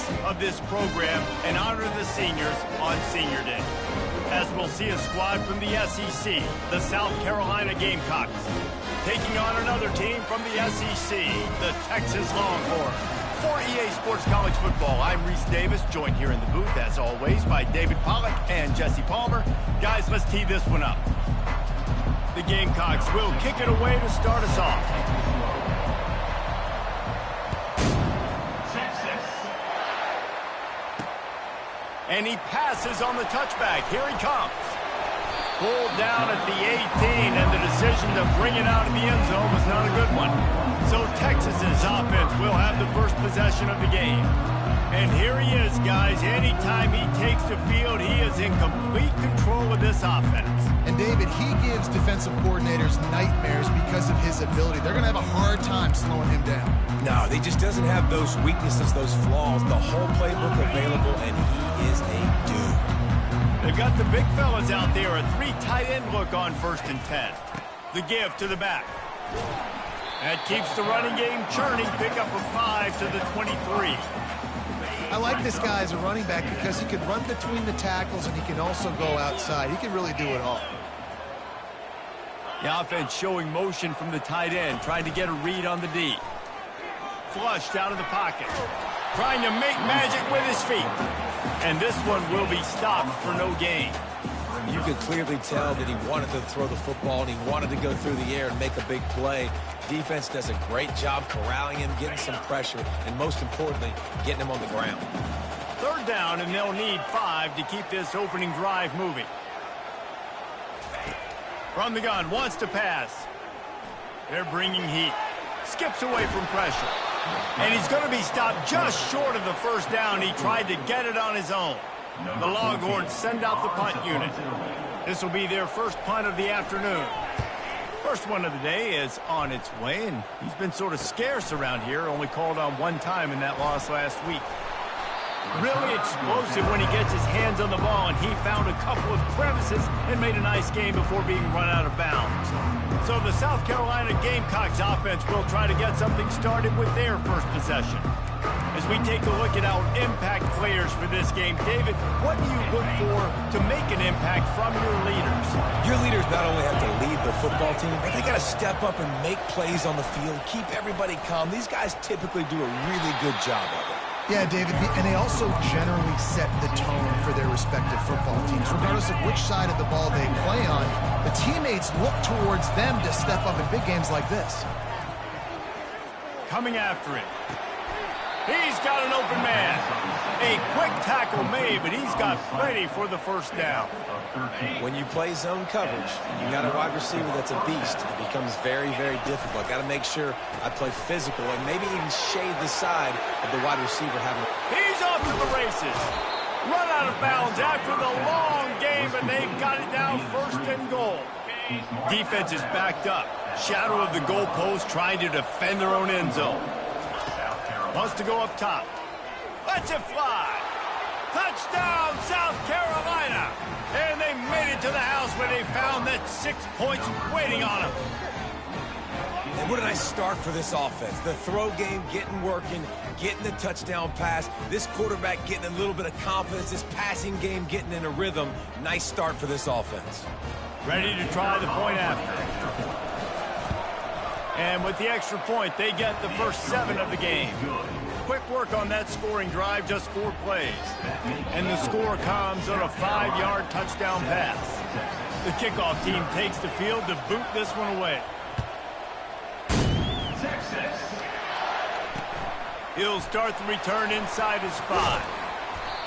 success of this program and honor the seniors on Senior Day. As we'll see a squad from the SEC, the South Carolina Gamecocks, taking on another team from the SEC, the Texas Longhorns. For EA Sports College Football, I'm Reese Davis, joined here in the booth, as always, by David Pollack and Jesse Palmer. Guys, let's tee this one up. The Gamecocks will kick it away to start us off. And he passes on the touchback. Here he comes. Pulled down at the 18, and the decision to bring it out of the end zone was not a good one. So Texas's offense will have the first possession of the game. And here he is, guys. Anytime he takes the field, he is in complete control of this offense. And David, he gives defensive coordinators nightmares because of his ability. They're going to have a hard time slowing him down. No, he just doesn't have those weaknesses, those flaws, the whole playbook available, and he is a dude. They've got the big fellas out there, a 3 tight end look on 1st and 10. The give to the back. That keeps the running game churning. Pick up a 5 to the 23. I like this guy as a running back because he can run between the tackles and he can also go outside. He can really do it all. The offense showing motion from the tight end, trying to get a read on the D. Flushed out of the pocket. Trying to make magic with his feet. And this one will be stopped for no gain. You could clearly tell that he wanted to throw the football and he wanted to go through the air and make a big play. Defense does a great job corralling him, getting some pressure, and most importantly, getting him on the ground. 3rd down, and they'll need 5 to keep this opening drive moving. From the gun, wants to pass. They're bringing heat. Skips away from pressure. And he's going to be stopped just short of the 1st down. He tried to get it on his own. The Longhorns send out the punt unit. This will be their first punt of the afternoon. First one of the day is on its way, and he's been sort of scarce around here, only called on 1 time in that loss last week. Really explosive when he gets his hands on the ball, and he found a couple of crevices and made a nice game before being run out of bounds. So the South Carolina Gamecocks offense will try to get something started with their first possession. As we take a look at our impact players for this game, David, what do you look for to make an impact from your leaders? Your leaders not only have to lead the football team, but they got to step up and make plays on the field, keep everybody calm. These guys typically do a really good job of it. Yeah, David, and they also generally set the tone for their respective football teams. Regardless of which side of the ball they play on, the teammates look towards them to step up in big games like this. Coming after it. He's got an open man. A quick tackle made, but he's got plenty for the 1st down. When you play zone coverage, you got a wide receiver that's a beast. It becomes very, very difficult. Got to make sure I play physical and maybe even shade the side of the wide receiver having. He's off to the races. Run out of bounds after the long game, and they've got it down 1st and goal. Defense is backed up. Shadow of the goalpost, trying to defend their own end zone. Wants to go up top. Lets it fly. Touchdown, South Carolina. And they made it to the house where they found that 6 points waiting on them. And what a nice start for this offense. The throw game getting working, getting the touchdown pass. This quarterback getting a little bit of confidence. This passing game getting in a rhythm. Nice start for this offense. Ready to try the point after. And with the extra point, they get the first 7 of the game. Quick work on that scoring drive, just 4 plays. And the score comes on a 5-yard touchdown pass. The kickoff team takes the field to boot this one away. He'll start the return inside his 5.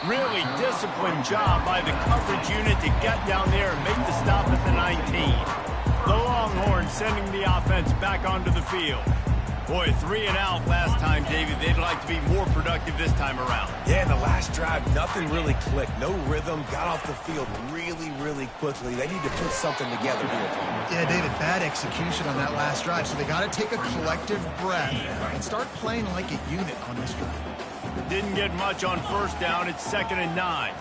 Really disciplined job by the coverage unit to get down there and make the stop at the 19. The Longhorns sending the offense back onto the field. Boy, 3 and out last time, David. They'd like to be more productive this time around. Yeah, the last drive, nothing really clicked. No rhythm, got off the field really, really quickly. They need to put something together here. Yeah, David, bad execution on that last drive, so they got to take a collective breath and start playing like a unit on this drive. Didn't get much on 1st down. It's 2nd and 9.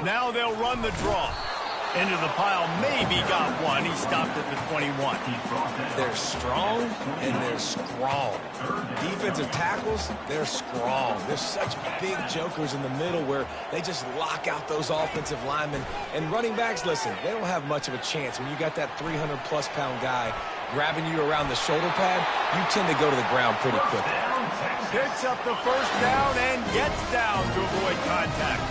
Now they'll run the draw. Into the pile, maybe got one. He stopped at the 21. They're strong and they're strong. Defensive tackles, they're strong. There's such big jokers in the middle where they just lock out those offensive linemen. And running backs, listen, they don't have much of a chance. When you got that 300-plus pound guy grabbing you around the shoulder pad, you tend to go to the ground pretty quickly. Picks up the first down and gets down to avoid contact.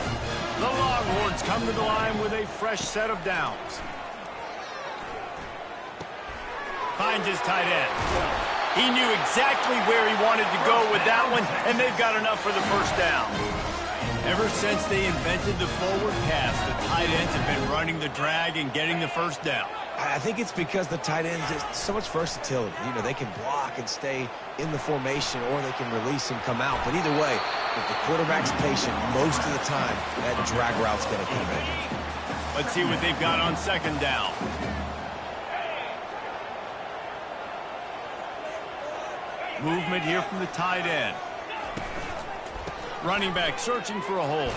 The Longhorns come to the line with a fresh set of downs. Finds his tight end. He knew exactly where he wanted to go with that one, and they've got enough for the first down. Ever since they invented the forward pass, the tight ends have been running the drag and getting the first down. I think it's because the tight ends have so much versatility. You know, they can block and stay in the formation, or they can release and come out. But either way, if the quarterback's patient, most of the time, that drag route's going to come in. Let's see what they've got on second down. Movement here from the tight end. Running back searching for a hole.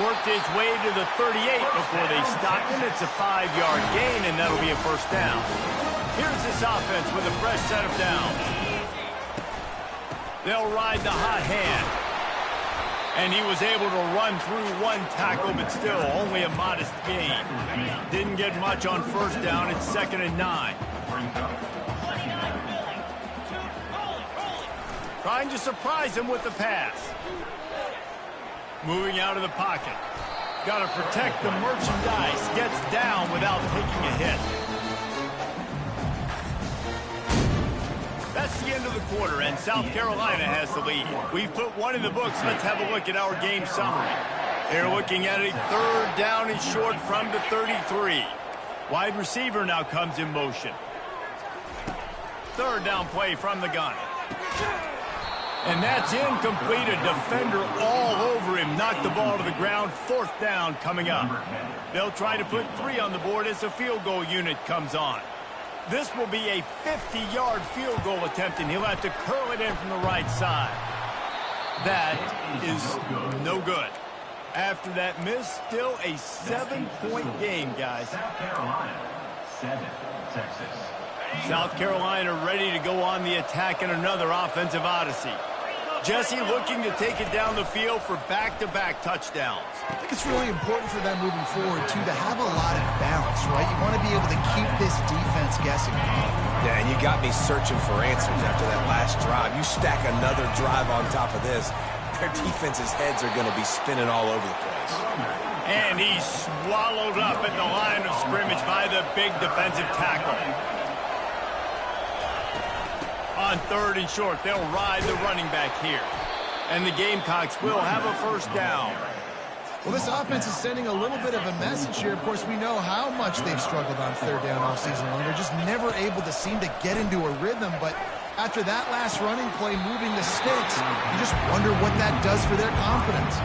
Worked his way to the 38 before they stopped him. It's a 5-yard gain, and that'll be a first down. Here's this offense with a fresh set of downs. They'll ride the hot hand. And he was able to run through one tackle, but still only a modest gain. Didn't get much on first down. It's 2nd and 9. Trying to surprise him with the pass. Moving out of the pocket. Got to protect the merchandise. Gets down without taking a hit. That's the end of the quarter, and South Carolina has the lead. We've put one in the books. Let's have a look at our game summary. They're looking at a 3rd down and short from the 33. Wide receiver now comes in motion. 3rd down play from the gun. And that's incomplete. A defender all over him. Knocked the ball to the ground. 4th down coming up. They'll try to put 3 on the board as the field goal unit comes on. This will be a 50-yard field goal attempt, and he'll have to curl it in from the right side. That is no good. After that miss, still a 7-point game, guys. South Carolina, 7, Texas. South Carolina ready to go on the attack in another offensive odyssey. Jesse looking to take it down the field for back-to-back touchdowns. I think it's really important for them moving forward, too, to have a lot of balance, right? You want to be able to keep this defense guessing. Yeah, and you got me searching for answers after that last drive. You stack another drive on top of this, their defense's heads are going to be spinning all over the place. And he's swallowed up at the line of scrimmage by the big defensive tackle. On 3rd and short, they'll ride the running back here. And the Gamecocks will have a first down. Well, this offense is sending a little bit of a message here. Of course, we know how much they've struggled on 3rd down all season long. They're just never able to seem to get into a rhythm. But after that last running play moving the sticks, you just wonder what that does for their confidence.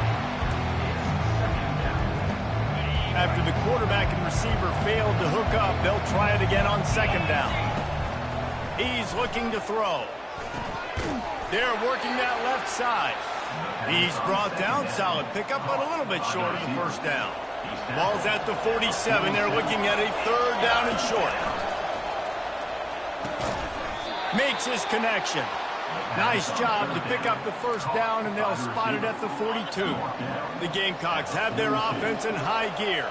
After the quarterback and receiver failed to hook up, they'll try it again on 2nd down. He's looking to throw. They're working that left side. He's brought down. Solid pickup, but a little bit short of the first down. Ball's at the 47. They're looking at a 3rd down and short. Makes his connection. Nice job to pick up the first down, and they'll spot it at the 42. The Gamecocks have their offense in high gear.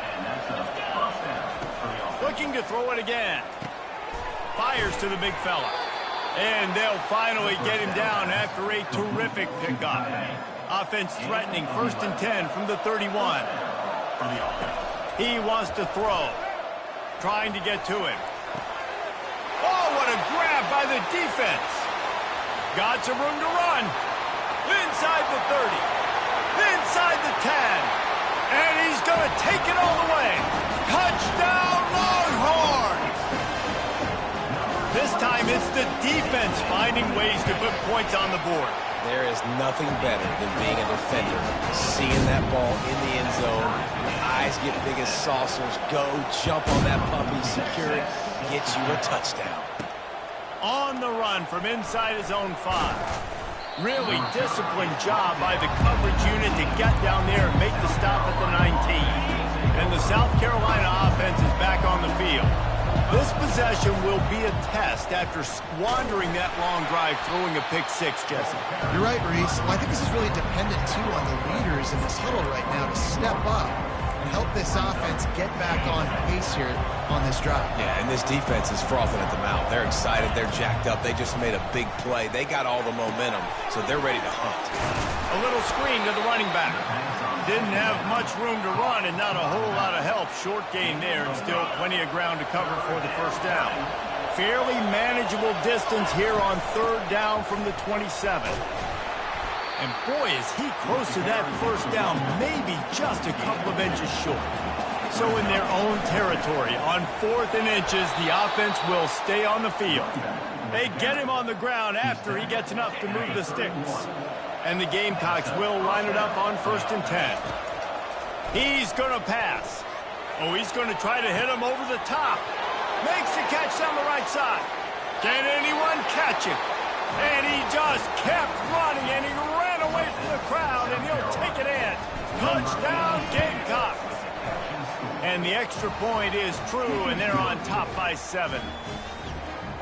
Looking to throw it again. Fires to the big fella. And they'll finally get him down after a terrific pickup. Offense threatening, 1st and 10 from the 31. He wants to throw. Trying to get to him. Oh, what a grab by the defense. Got some room to run. Inside the 30. Inside the 10. And he's going to take it all the way. Touchdown, Longhorns! This time it's the defense finding ways to put points on the board. There is nothing better than being a defender. Seeing that ball in the end zone, your eyes get big as saucers, go, jump on that puppy, secure it, get you a touchdown. On the run from inside his own 5. Really disciplined job by the coverage unit to get down there and make the stop at the 19. And the South Carolina offense is back on the field. This possession will be a test after squandering that long drive throwing a pick six, Jesse. You're right, Reese. Well, I think this is really dependent, too, on the leaders in this huddle right now to step up and help this offense get back on pace here on this drive. Yeah, and this defense is frothing at the mouth. They're excited. They're jacked up. They just made a big play. They got all the momentum, so they're ready to hunt. A little screen to the running back. Didn't have much room to run and not a whole lot of help. Short gain there and still plenty of ground to cover for the first down. Fairly manageable distance here on third down from the 27. And boy, is he close to that first down, maybe just a couple of inches short. So in their own territory, on 4th and inches, the offense will stay on the field. They get him on the ground after he gets enough to move the sticks. And the Gamecocks will line it up on 1st and 10. He's going to pass. Oh, he's going to try to hit him over the top. Makes the catch down the right side. Can anyone catch him? And he just kept running, and he ran away from the crowd, and he'll take it in. Touchdown, Gamecocks. And the extra point is true, and they're on top by 7.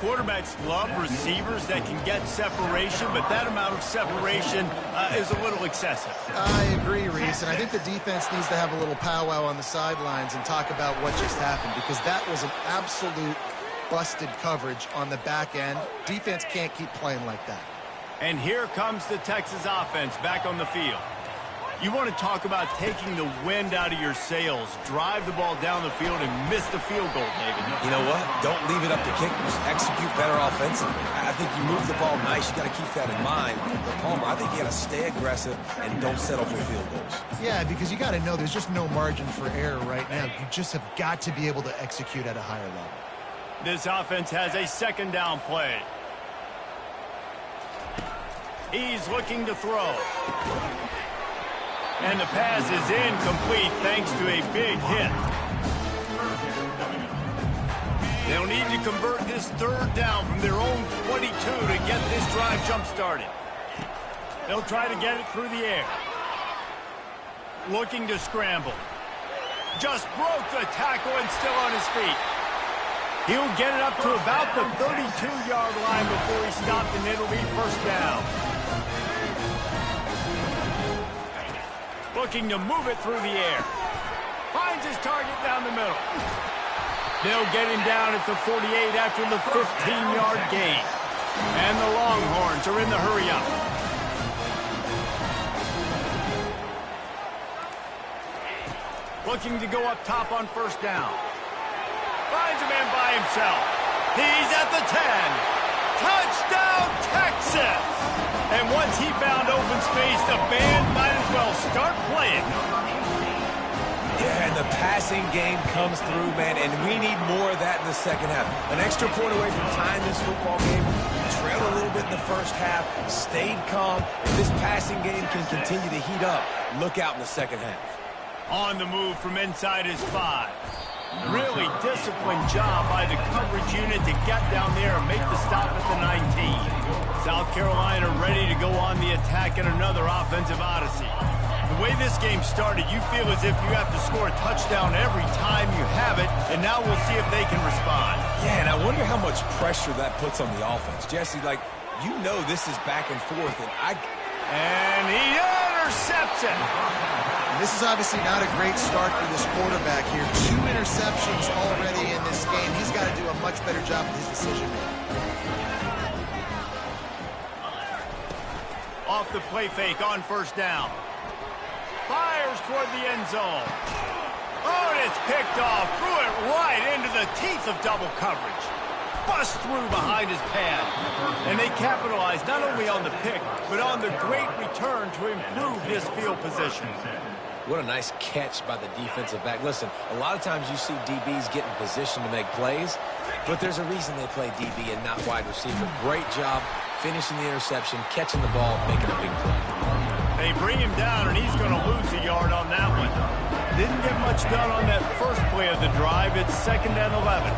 Quarterbacks love receivers that can get separation, but that amount of separation is a little excessive. I agree, Reese, and I think the defense needs to have a little powwow on the sidelines and talk about what just happened, because that was an absolute busted coverage on the back end. Defense can't keep playing like that. And here comes the Texas offense back on the field. You want to talk about taking the wind out of your sails. Drive the ball down the field and miss the field goal, David. You know what? Don't leave it up to kickers. Execute better offensively. I think you move the ball nice. You got to keep that in mind. But Palmer, I think you got to stay aggressive and don't settle for field goals. Yeah, because you got to know there's just no margin for error right now. You just have got to be able to execute at a higher level. This offense has a 2nd down play. He's looking to throw. And the pass is incomplete thanks to a big hit. They'll need to convert this 3rd down from their own 22 to get this drive jump-started. They'll try to get it through the air. Looking to scramble. Just broke the tackle and still on his feet. He'll get it up to about the 32-yard line before he stopped, and it'll be 1st down. Looking to move it through the air. Finds his target down the middle. They'll get him down at the 48 after the 15-yard gain. And the Longhorns are in the hurry-up. Looking to go up top on 1st down. Finds a man by himself. He's at the 10. Touchdown, Texas! And once he found open space, the band might as well start playing. Yeah, and the passing game comes through, man, and we need more of that in the second half. An extra point away from tying this football game. We trailed a little bit in the first half, stayed calm. If this passing game can continue to heat up, look out in the second half. On the move from inside his 5. Really disciplined job by the coverage unit to get down there and make the stop at the 19. South Carolina ready to go on the attack in another offensive odyssey. The way this game started, you feel as if you have to score a touchdown every time you have it, and now we'll see if they can respond. Yeah, and I wonder how much pressure that puts on the offense. Jesse, like, you know this is back and forth, and he intercepts it. This is obviously not a great start for this quarterback here. 2 interceptions already in this game. He's got to do a much better job with his decision-making. Off the play fake on 1st down. Fires toward the end zone. Oh, and it's picked off. Threw it right into the teeth of double coverage. Bust through behind his pad. And they capitalized not only on the pick, but on the great return to improve his field position. What a nice catch by the defensive back. Listen, a lot of times you see DBs get in position to make plays, but there's a reason they play DB and not wide receiver. Great job finishing the interception, catching the ball, making a big play. They bring him down, and he's going to lose a yard on that one. Didn't get much done on that first play of the drive. It's 2nd and 11.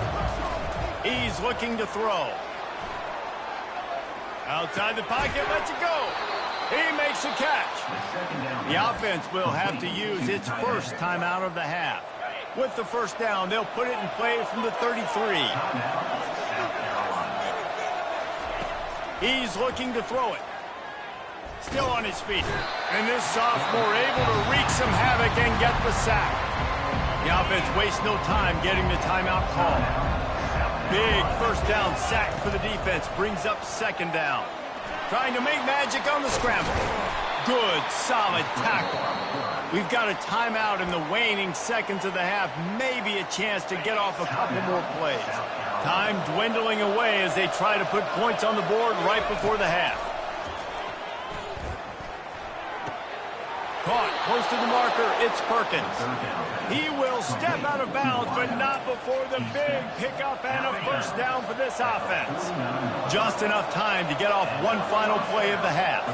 He's looking to throw. Outside the pocket, lets it go. He makes a catch. The offense will have to use its first timeout of the half. With the first down, they'll put it in play from the 33. He's looking to throw it. Still on his feet. And this sophomore able to wreak some havoc and get the sack. The offense wastes no time getting the timeout call. Big first down sack for the defense. Brings up second down. Trying to make magic on the scramble. Good, solid tackle. We've got a timeout in the waning seconds of the half. Maybe a chance to get off a couple more plays. Time dwindling away as they try to put points on the board right before the half. Caught close to the marker, it's Perkins. He will step out of bounds, but not before the big pickup and a first down for this offense. Just enough time to get off one final play of the half.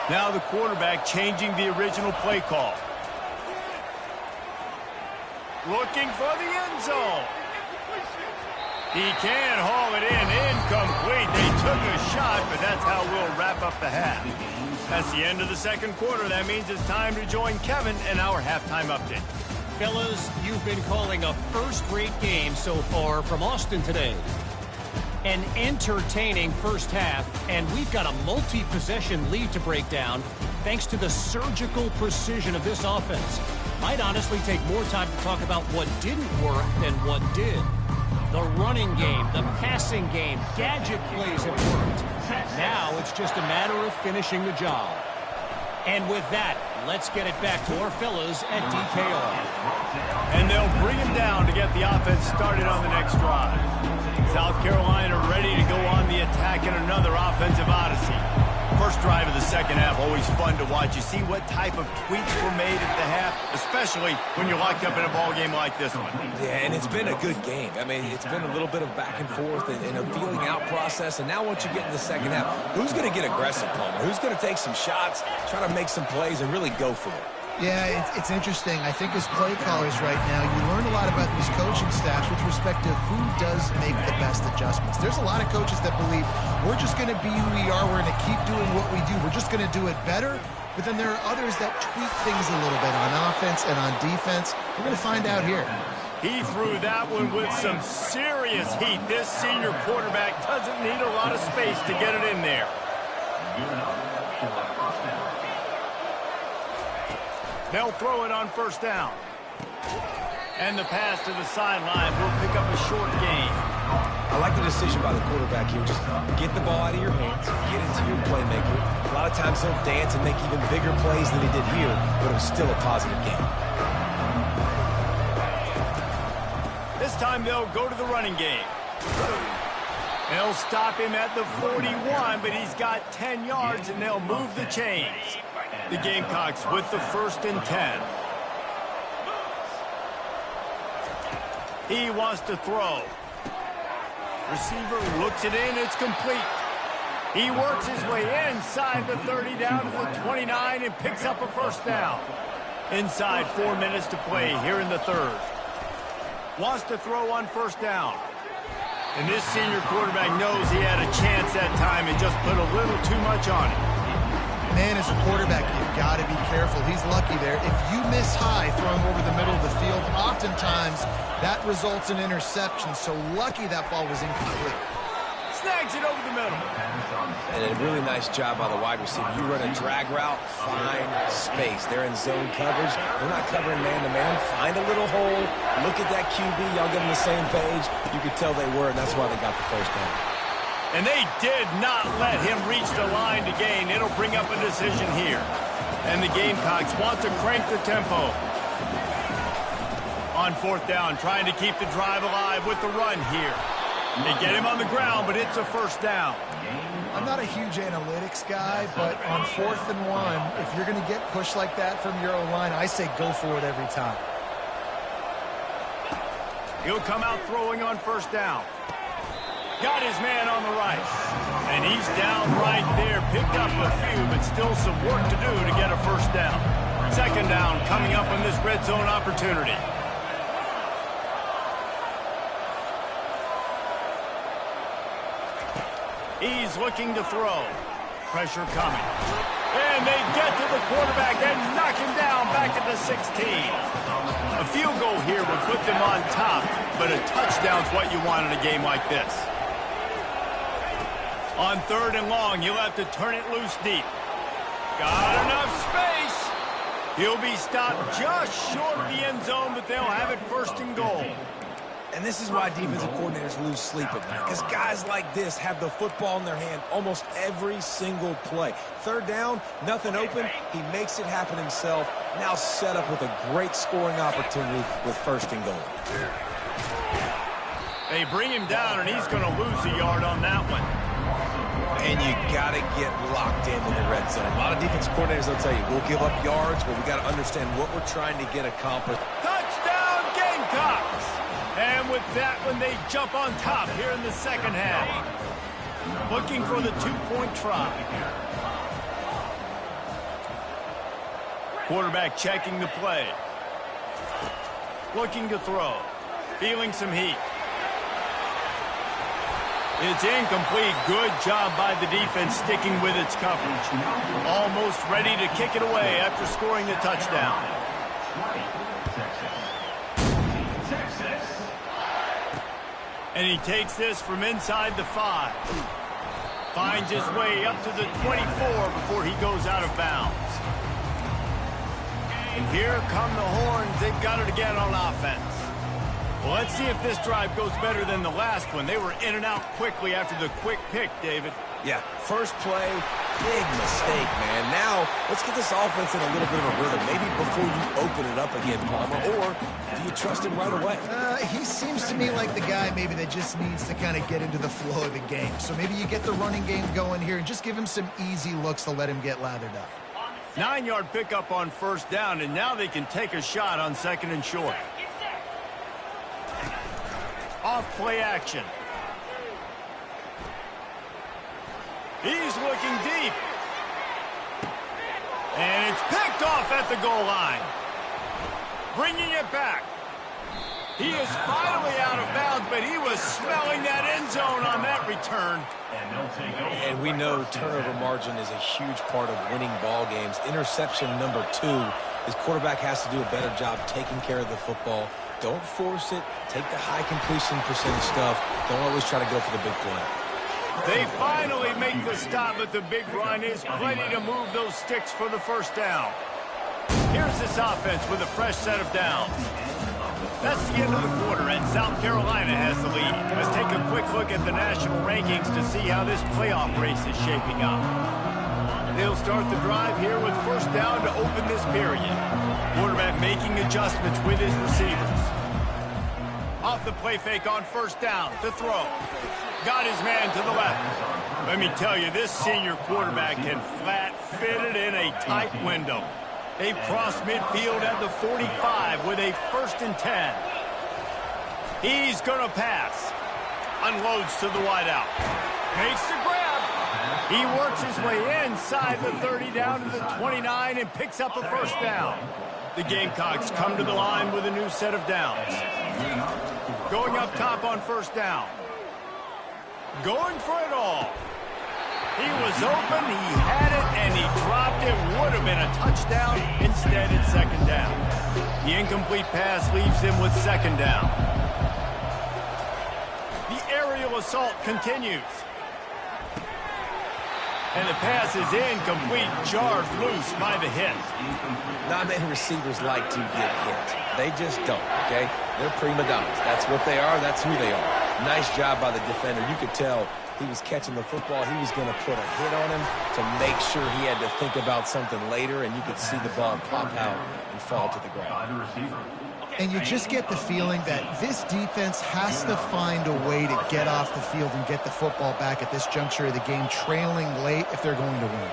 Now the quarterback changing the original play call. Looking for the end zone. He can haul it in. Incomplete. They took a shot, but that's how we'll wrap up the half. That's the end of the second quarter. That means it's time to join Kevin and our halftime update. Fellas, you've been calling a first-rate game so far from Austin today. An entertaining first half, and we've got a multi-possession lead to break down thanks to the surgical precision of this offense. Might honestly take more time to talk about what didn't work than what did. The running game, the passing game, gadget plays have worked. Now it's just a matter of finishing the job. And with that, let's get it back to our fellas at DKR. And they'll bring him down to get the offense started on the next drive. South Carolina ready to go on the attack in another offensive odyssey. First drive of the second half, always fun to watch. You see what type of tweaks were made at the half, especially when you're locked up in a ball game like this one. Yeah, and it's been a good game. I mean, it's been a little bit of back and forth and a feeling out process. And now once you get in the second half, who's going to get aggressive, Palmer? Who's going to take some shots, try to make some plays, and really go for it? Yeah, it's interesting. I think as play callers right now, you learn a lot about these coaching staffs with respect to who does make the best adjustments. There's a lot of coaches that believe we're just going to be who we are. We're going to keep doing what we do. We're just going to do it better. But then there are others that tweak things a little bit on offense and on defense. We're going to find out here. He threw that one with some serious heat. This senior quarterback doesn't need a lot of space to get it in there. They'll throw it on first down. And the pass to the sideline will pick up a short gain. I like the decision by the quarterback here. Just get the ball out of your hands, get it to your playmaker. A lot of times he'll dance and make even bigger plays than he did here, but it was still a positive game. This time they'll go to the running game. They'll stop him at the 41, but he's got 10 yards, and they'll move the chains. The Gamecocks with the 1st and 10. He wants to throw. Receiver looks it in. It's complete. He works his way inside the 30 down to the 29 and picks up a first down. Inside 4 minutes to play here in the third. Wants to throw on first down. And this senior quarterback knows he had a chance that time and just put a little too much on it. Man, as a quarterback, you've got to be careful. He's lucky there. If you miss high throwing over the middle of the field, oftentimes that results in interception. So lucky that ball was incomplete. Snags it over the middle. And a really nice job by the wide receiver. You run a drag route, find space. They're in zone coverage. They're not covering man-to-man. Find a little hole. Look at that QB. Y'all get on the same page. You could tell they were, and that's why they got the first down. And they did not let him reach the line to gain. It'll bring up a decision here. And the Gamecocks want to crank the tempo. On fourth down, trying to keep the drive alive with the run here. They get him on the ground, but it's a first down. I'm not a huge analytics guy, but on 4th and 1, if you're going to get pushed like that from your O-line, I say go for it every time. He'll come out throwing on first down. Got his man on the right. And he's down right there. Picked up a few, but still some work to do to get a first down. Second down coming up on this red zone opportunity. He's looking to throw. Pressure coming. And they get to the quarterback and knock him down back at the 16. A field goal here would put them on top, but a touchdown's what you want in a game like this. On 3rd and long, you'll have to turn it loose deep. Got enough space. He'll be stopped just short of the end zone, but they'll have it 1st and goal. And this is why defensive coordinators lose sleep at night, because guys like this have the football in their hand almost every single play. 3rd down, nothing open. He makes it happen himself. Now set up with a great scoring opportunity with 1st and goal. They bring him down, and he's going to lose a yard on that one. And you got to get locked in the red zone. A lot of defensive coordinators will tell you, we'll give up yards, but we got to understand what we're trying to get accomplished. Touchdown, Gamecocks! And with that one, they jump on top here in the 2nd half. Looking for the 2-point try. Quarterback checking the play. Looking to throw. Feeling some heat. It's incomplete. Good job by the defense sticking with its coverage. Almost ready to kick it away after scoring the touchdown. And he takes this from inside the 5. Finds his way up to the 24 before he goes out of bounds. And here come the horns. They've got it again on offense. Well, let's see if this drive goes better than the last one. They were in and out quickly after the quick pick, David. Yeah, first play, big mistake, man. Now, let's get this offense in a little bit of a rhythm. Maybe before you open it up again, Palmer, or do you trust him right away? He seems to me like the guy maybe that just needs to kind of get into the flow of the game. So maybe you get the running game going here and just give him some easy looks to let him get lathered up. 9-yard pickup on 1st down, and now they can take a shot on 2nd and short. Off play action. He's looking deep. And it's picked off at the goal line. Bringing it back. He is finally out of bounds, but he was smelling that end zone on that return. And we know turnover margin is a huge part of winning ball games. Interception number 2. His quarterback has to do a better job taking care of the football. Don't force it. Take the high completion percentage stuff. Don't always try to go for the big play. They finally make the stop, but the big run is plenty to move those sticks for the 1st down. Here's this offense with a fresh set of downs. That's the end of the quarter, and South Carolina has the lead. Let's take a quick look at the national rankings to see how this playoff race is shaping up. They'll start the drive here with 1st down to open this period. Quarterback making adjustments with his receivers. Off the play fake on 1st down to throw. Got his man to the left. Let me tell you, this senior quarterback can flat fit it in a tight window. They've crossed midfield at the 45 with a 1st and 10. He's going to pass. Unloads to the wideout. Makes the grab. He works his way inside the 30 down to the 29 and picks up a 1st down. The Gamecocks come to the line with a new set of downs. Going up top on 1st down. Going for it all. He was open, he had it, and he dropped it. Would have been a touchdown. Instead, it's 2nd down. The incomplete pass leaves him with 2nd down. The aerial assault continues. And the pass is incomplete, jarred loose by the hit. Not many receivers like to get hit. They just don't, okay? They're prima donnas. That's what they are. That's who they are. Nice job by the defender. You could tell he was catching the football. He was going to put a hit on him to make sure he had to think about something later, and you could see the ball pop out and fall to the ground. And you just get the feeling that this defense has to find a way to get off the field and get the football back at this juncture of the game, trailing late if they're going to win.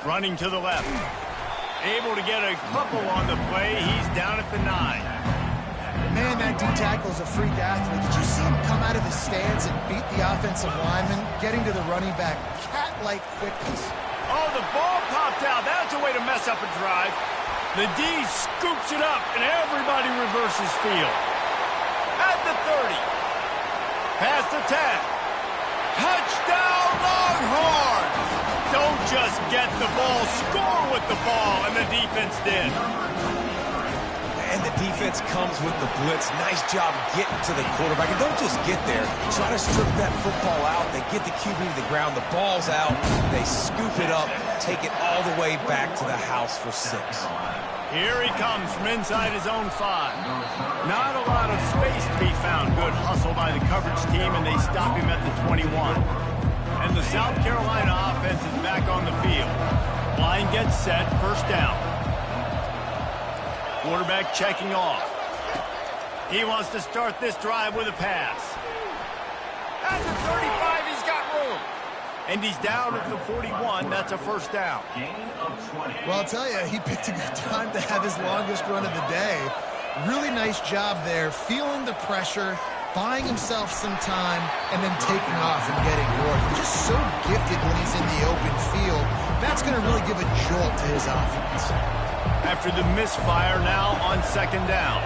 Running to the left. Able to get a couple on the play. He's down at the 9. Man, that D-tackle is a freak athlete. Did you see him come out of his stance and beat the offensive lineman, getting to the running back? Cat-like quickness. Oh, the ball popped out. That's a way to mess up a drive. The D scoops it up, and everybody reverses field. At the 30. Past the 10. Touchdown, Longhorns! Don't just get the ball, score with the ball, and the defense did. And the defense comes with the blitz. Nice job getting to the quarterback. And don't just get there. Try to strip that football out. They get the QB to the ground. The ball's out. They scoop it up, take it all the way back to the house for 6. Here he comes from inside his own 5. Not a lot of space to be found. Good hustle by the coverage team, and they stop him at the 21. And the South Carolina offense is back on the field. Line gets set, first down. Quarterback checking off. He wants to start this drive with a pass. At the 35, he's got room. And he's down at the 41. That's a first down. Well, I'll tell you, he picked a good time to have his longest run of the day. Really nice job there, feeling the pressure, buying himself some time, and then taking off and getting more. He's just so gifted when he's in the open field. That's going to really give a jolt to his offense. After the misfire, now on second down.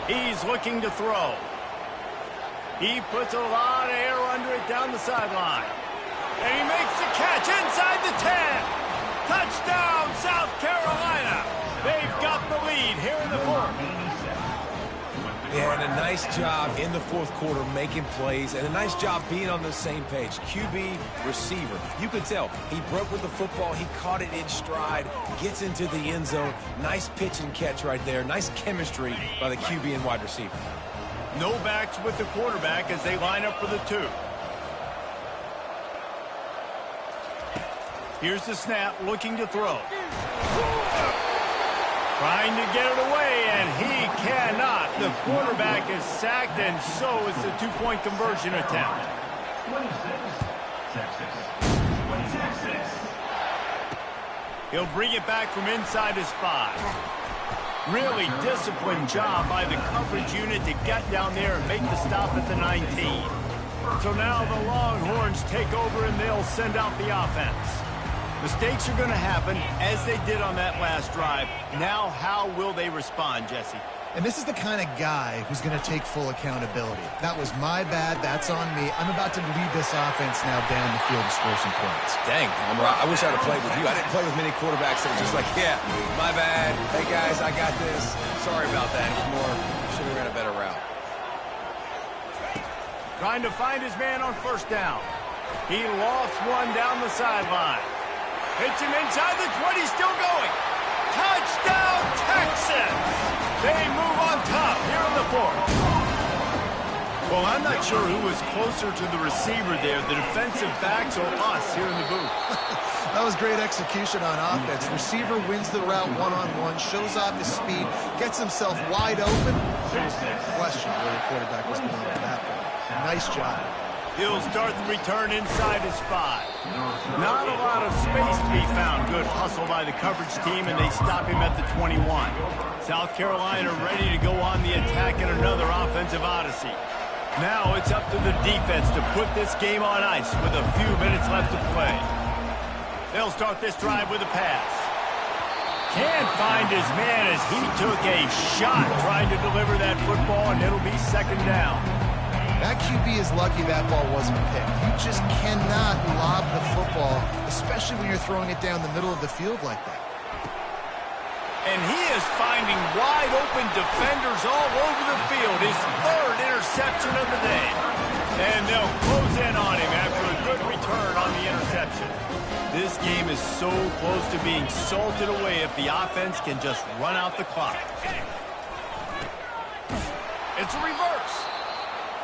He's looking to throw. He puts a lot of air under it down the sideline. And he makes the catch inside the 10. Touchdown, South Carolina. They've got the lead here in the 4th. Yeah, and a nice job in the 4th quarter making plays, and a nice job being on the same page. QB, receiver. You could tell he broke with the football. He caught it in stride, gets into the end zone. Nice pitch and catch right there. Nice chemistry by the QB and wide receiver. No backs with the quarterback as they line up for the 2. Here's the snap, looking to throw. Trying to get it away, and he cannot. The quarterback is sacked, and so is the 2-point conversion attempt. 26, Texas. 26. He'll bring it back from inside his 5. Really disciplined job by the coverage unit to get down there and make the stop at the 19. So now the Longhorns take over, and they'll send out the offense. Mistakes are going to happen, as they did on that last drive. Now, how will they respond, Jesse? And this is the kind of guy who's going to take full accountability. That was my bad. That's on me. I'm about to lead this offense now down the field and score some points. Dang, I wish I'd have played with you. I didn't play with many quarterbacks that were just like, yeah, my bad. Hey, guys, I got this. Sorry about that. More, should have ran a better route. Trying to find his man on first down. He lost one down the sideline. Hits him inside the 20, still going. Touchdown, Texas! They move on top here in the 4th. Well, I'm not sure who was closer to the receiver there, the defensive backs or us here in the booth. That was great execution on offense. Receiver wins the route one-on-one, shows off his speed, gets himself wide open. Question where the quarterback was going with that one. Nice job. He'll start the return inside his 5. Not a lot of space to be found. Good hustle by the coverage team, and they stop him at the 21. South Carolina ready to go on the attack in another offensive odyssey. Now it's up to the defense to put this game on ice with a few minutes left to play. They'll start this drive with a pass. Can't find his man as he took a shot trying to deliver that football, and it'll be second down. That QB is lucky that ball wasn't picked. You just cannot lob the football, especially when you're throwing it down the middle of the field like that. And he is finding wide open defenders all over the field. His 3rd interception of the day. And they'll close in on him after a good return on the interception. This game is so close to being salted away if the offense can just run out the clock. It's a reverse.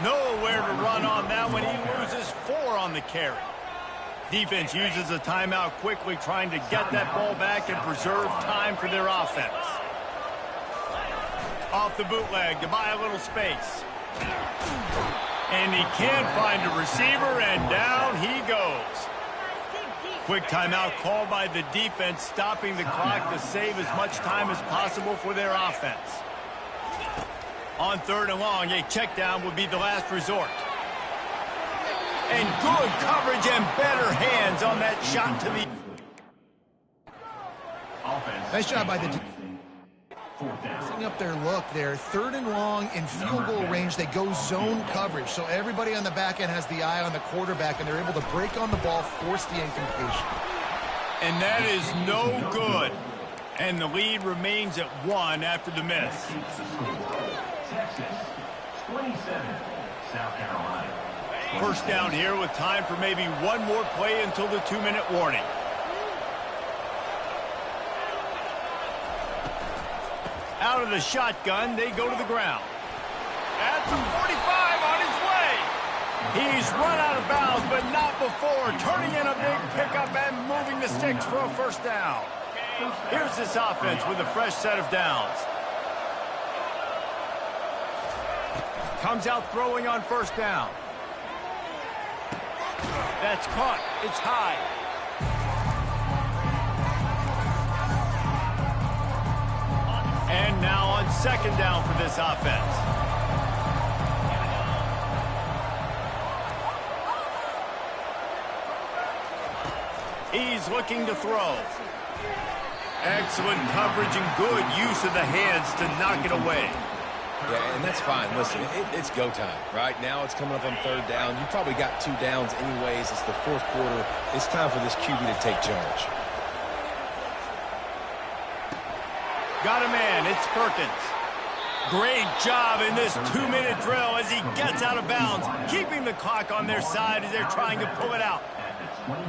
Nowhere to run on that one. He loses 4 on the carry. Defense uses a timeout quickly, trying to get that ball back and preserve time for their offense. Off the bootleg to buy a little space. And he can't find a receiver, and down he goes. Quick timeout called by the defense, stopping the clock to save as much time as possible for their offense. On 3rd and long, a check down would be the last resort. And good coverage and better hands on that shot to the... Nice job by the 4th down. Setting up their look there. 3rd and long in field goal range. They go zone coverage. So everybody on the back end has the eye on the quarterback, and they're able to break on the ball, force the incompletion. And that is no good. And the lead remains at 1 after the miss. Texas 27, South Carolina. 1st down here with time for maybe one more play until the 2-minute warning. Out of the shotgun, they go to the ground. At the 45 on his way. He's run out of bounds, but not before turning in a big pickup and moving the sticks for a 1st down. Here's this offense with a fresh set of downs. Comes out throwing on 1st down. That's caught. It's high. And now on 2nd down for this offense. He's looking to throw. Excellent coverage and good use of the hands to knock it away. Yeah, and that's fine. Listen, it's go time. Right now it's coming up on 3rd down. You probably got 2 downs anyways. It's the 4th quarter. It's time for this QB to take charge. Got a man. It's Perkins. Great job in this 2-minute drill as he gets out of bounds, keeping the clock on their side as they're trying to pull it out.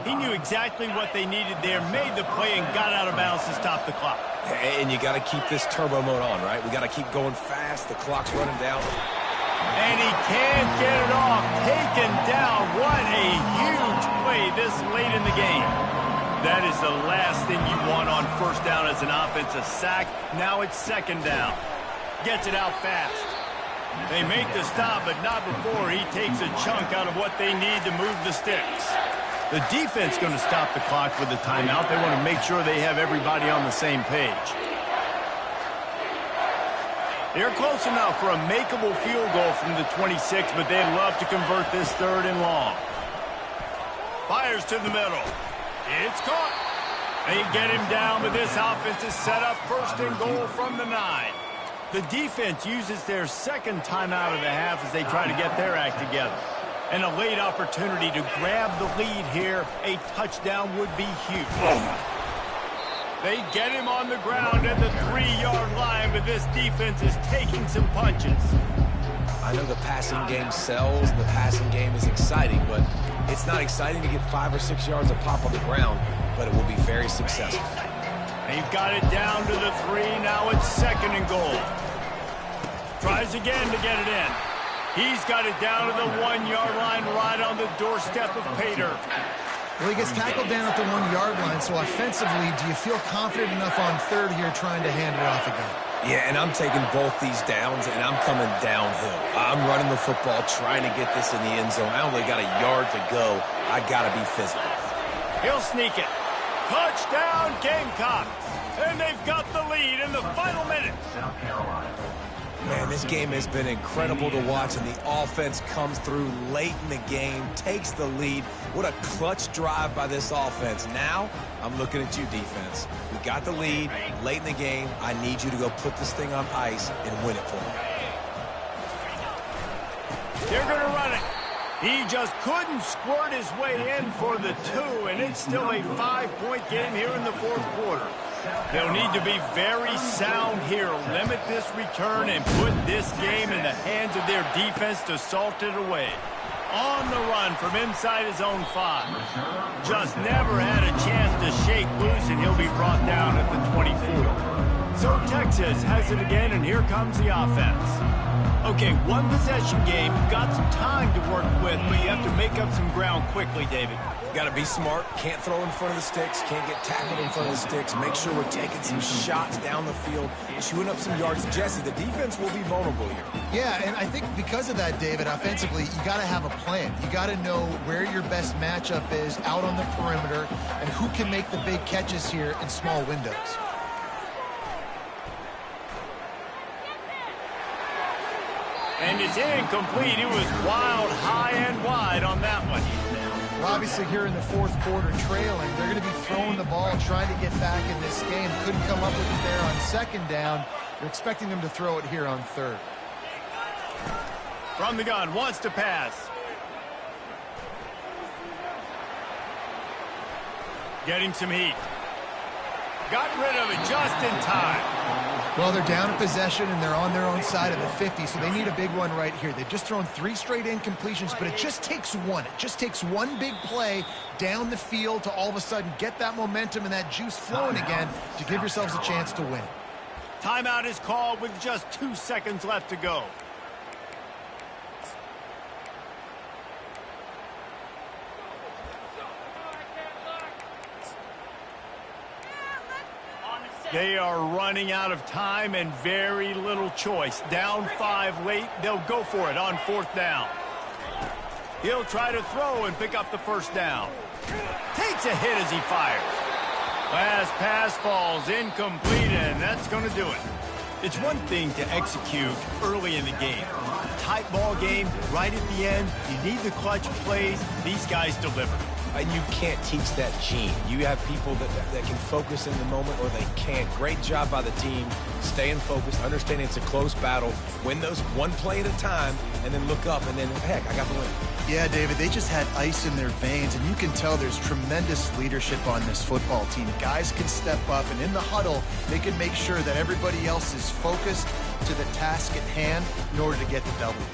He knew exactly what they needed there, made the play, and got out of bounds to stop the clock. And you got to keep this turbo mode on, right? We got to keep going fast. The clock's running down. And he can't get it off. Taken down. What a huge play this late in the game. That is the last thing you want on 1st down as an offensive sack. Now it's 2nd down. Gets it out fast. They make the stop, but not before he takes a chunk out of what they need to move the sticks. The defense going to stop the clock with the timeout. They want to make sure they have everybody on the same page. They're close enough for a makeable field goal from the 26, but they'd love to convert this 3rd and long. Fires to the middle. It's caught. They get him down, but this offense is set up 1st and goal from the 9. The defense uses their 2nd timeout of the half as they try to get their act together. And a late opportunity to grab the lead here. A touchdown would be huge. They get him on the ground at the 3-yard line, but this defense is taking some punches. I know the passing game sells, the passing game is exciting, but it's not exciting to get 5 or 6 yards of pop on the ground, but it will be very successful. They've got it down to the 3. Now it's 2nd and goal. Tries again to get it in. He's got it down to the 1-yard line right on the doorstep of Pater. Well, he gets tackled down at the 1-yard line, so offensively, do you feel confident enough on 3rd here trying to hand it off again? Yeah, and I'm taking both these downs, and I'm coming downhill. I'm running the football, trying to get this in the end zone. I only got a yard to go. I got to be physical. He'll sneak it. Touchdown, Gamecocks. And they've got the lead in the final minute. South Carolina. Man, this game has been incredible to watch, and the offense comes through late in the game, takes the lead. What a clutch drive by this offense. Now, I'm looking at you, defense. We got the lead late in the game. I need you to go put this thing on ice and win it for me. They're going to run it. He just couldn't squirt his way in for the 2, and it's still a 5-point game here in the 4th quarter. They'll need to be very sound here, limit this return, and put this game in the hands of their defense to salt it away. On the run from inside his own 5. Just never had a chance to shake loose, and he'll be brought down at the 24. So Texas has it again, and here comes the offense. Okay, 1 possession game. You've got some time to work with, but you have to make up some ground quickly, David. Got to be smart. Can't throw in front of the sticks. Can't get tackled in front of the sticks. Make sure we're taking some shots down the field, chewing up some yards. Jesse, the defense will be vulnerable here. Yeah, and I think because of that, David, offensively, you got to have a plan. You got to know where your best matchup is out on the perimeter and who can make the big catches here in small windows. And it's incomplete. It was wild, high and wide on that one. Well, obviously here in the 4th quarter trailing, they're going to be throwing the ball, trying to get back in this game. Couldn't come up with it there on 2nd down. You're expecting him to throw it here on third. From the gun, wants to pass. Getting some heat. Got rid of it just in time. Well, they're down in possession, and they're on their own side of the 50, so they need a big one right here. They've just thrown 3 straight incompletions, but it just takes one. It just takes one big play down the field to all of a sudden get that momentum and that juice flowing again to give yourselves a chance to win. Timeout is called with just 2 seconds left to go. They are running out of time and very little choice. Down 5 late, they'll go for it on 4th down. He'll try to throw and pick up the first down. Takes a hit as he fires. Last pass falls incomplete, and that's going to do it. It's one thing to execute early in the game. Tight ball game, right at the end, you need the clutch plays. These guys deliver. And you can't teach that gene. You have people that can focus in the moment or they can't. Great job by the team, staying focused, understanding it's a close battle, win those one play at a time, and then look up, and then, heck, I got the win. Yeah, David, they just had ice in their veins, and you can tell there's tremendous leadership on this football team. Guys can step up, and in the huddle, they can make sure that everybody else is focused to the task at hand in order to get the W.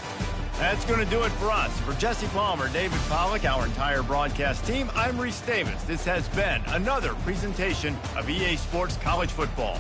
That's going to do it for us. For Jesse Palmer, David Pollack, our entire broadcast team, I'm Reese Davis. This has been another presentation of EA Sports College Football.